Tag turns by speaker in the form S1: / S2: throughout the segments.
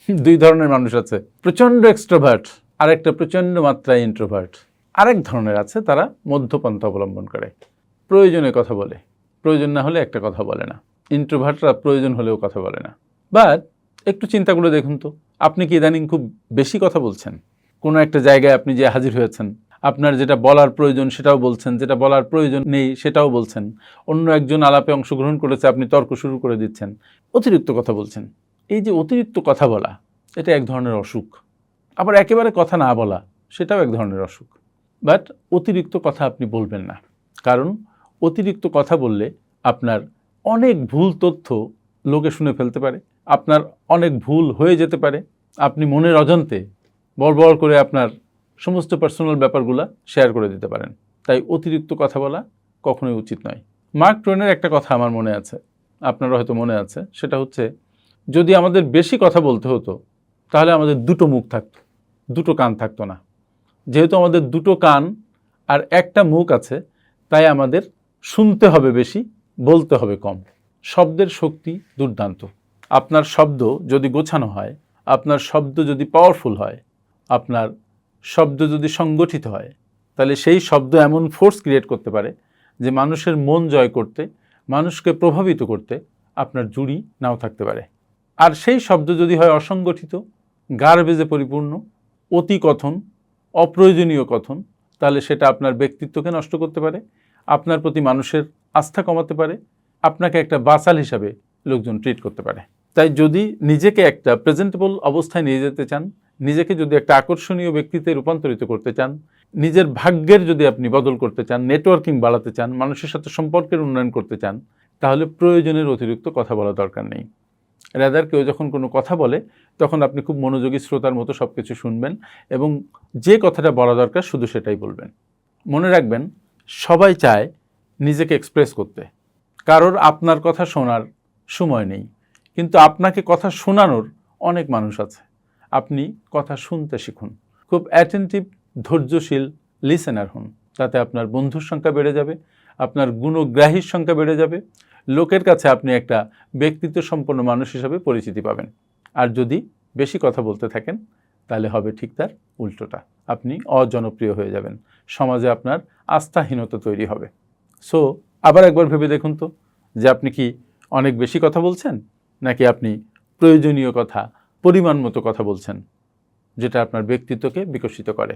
S1: দুই ধরনের মানুষ আছে, প্রচণ্ড এক্সট্রোভার্ট আর একটা প্রচণ্ড মাত্রায় ইন্ট্রোভার্ট। আরেক ধরনের আছে, তারা মধ্যপন্থা অবলম্বন করে, প্রয়োজনে কথা বলে, প্রয়োজন না হলে একটা কথা বলে না। ইন্ট্রোভার্টরা প্রয়োজন হলেও কথা বলে না। বাট একটু চিন্তা করে দেখুন তো, আপনি কি ইদানিং খুব বেশি কথা বলছেন? কোনো একটা জায়গায় আপনি যে হাজির হয়েছেন, আপনার যেটা বলার প্রয়োজন সেটাও বলছেন, যেটা বলার প্রয়োজন নেই সেটাও বলছেন, অন্য একজন আলাপে অংশগ্রহণ করেছে, আপনি তর্ক শুরু করে দিচ্ছেন, অতিরিক্ত কথা বলছেন। এই যে অতিরিক্ত কথা বলা, এটা এক ধরনের অসুখ। আবার একেবারে কথা না বলা, সেটাও এক ধরনের অসুখ। বাট অতিরিক্ত কথা আপনি বলবেন না, কারণ অতিরিক্ত কথা বললে আপনার অনেক ভুল তথ্য লোকে শুনে ফেলতে পারে, আপনার অনেক ভুল হয়ে যেতে পারে, আপনি মনের অজান্তে বড় করে আপনার সমস্ত পার্সোনাল ব্যাপারগুলো শেয়ার করে দিতে পারেন। তাই অতিরিক্ত কথা বলা কখনোই উচিত নয়। মার্ক টুয়েনের একটা কথা আমার মনে আছে, আপনারও হয়তো মনে আছে, সেটা হচ্ছে, যদি আমাদের বেশি কথা বলতে হতো তাহলে আমাদের দুটো মুখ থাকতো, দুটো কান থাকতো না। যেহেতু আমাদের দুটো কান আর একটা মুখ আছে, তাই আমাদের শুনতে হবে বেশি, বলতে হবে কম। শব্দের শক্তি দুর্দান্ত। আপনার শব্দ যদি গোছানো হয়, আপনার শব্দ যদি পাওয়ারফুল হয়, আপনার শব্দ যদি সংগঠিত হয়, তাহলে সেই শব্দ এমন ফোর্স ক্রিয়েট করতে পারে যে মানুষের মন জয় করতে, মানুষকে প্রভাবিত করতে আপনার জুড়ি নাও থাকতে পারে। আর সেই শব্দ যদি হয় অসংগঠিত, গার্বেজে পরিপূর্ণ, অতি কথন, অপ্রয়োজনীয় কথন, তাহলে সেটা আপনার ব্যক্তিত্বকে নষ্ট করতে পারে, আপনার প্রতি মানুষের আস্থা কমাতে পারে, আপনাকে একটা বাচাল হিসাবে লোকজন ট্রিট করতে পারে। তাই যদি নিজেকে একটা প্রেজেন্টেবল অবস্থায় নিয়ে যেতে চান, নিজেকে যদি একটা আকর্ষণীয় ব্যক্তিতে রূপান্তরিত করতে চান, নিজের ভাগ্যের যদি আপনি বদল করতে চান, নেটওয়ার্কিং বাড়াতে চান, মানুষের সাথে সম্পর্কের উন্নয়ন করতে চান, তাহলে প্রয়োজনের অতিরিক্ত কথা বলা দরকার নেই। রাদার কেউ যখন কোনো কথা বলে, তখন আপনি খুব মনোযোগী শ্রোতার মতো সব কিছু শুনবেন এবং যে কথাটা বলা দরকার শুধু সেটাই বলবেন। মনে রাখবেন, সবাই চায় নিজেকে এক্সপ্রেস করতে, কারোর আপনার কথা শোনার সময় নেই, কিন্তু আপনাকে কথা শোনানোর অনেক মানুষ আছে। আপনি কথা শুনতে শিখুন, খুব অ্যাটেন্টিভ, ধৈর্যশীল লিসেনার হন। তাতে আপনার বন্ধুর সংখ্যা বেড়ে যাবে, আপনার গুণগ্রাহীর সংখ্যা বেড়ে যাবে, লোকের কাছে আপনি একটা ব্যক্তিত্ব সম্পন্ন মানুষ হিসাবে পরিচিতি পাবেন। আর যদি বেশি কথা বলতে থাকেন, তাহলে হবে ঠিক তার উল্টোটা, আপনি অজনপ্রিয় হয়ে যাবেন, সমাজে আপনার আস্থাহীনতা তৈরি হবে। সো আবার একবার ভেবে দেখুন তো, যে আপনি কি অনেক বেশি কথা বলছেন, নাকি আপনি প্রয়োজনীয় কথা, পরিমাণ মতো কথা বলছেন, যেটা আপনার ব্যক্তিত্বকে বিকশিত করে।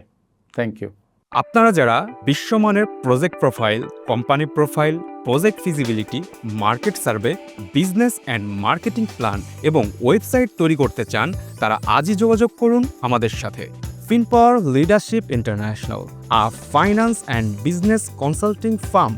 S1: Thank you.
S2: আপনারা যারা বিশ্বমানের project profile, company profile, project feasibility, market survey, business and marketing plan এবং ওয়েবসাইট তৈরি করতে চান, তারা আজই যোগাযোগ করুন আমাদের সাথে। Finpower leadership international, a finance and business consulting farm.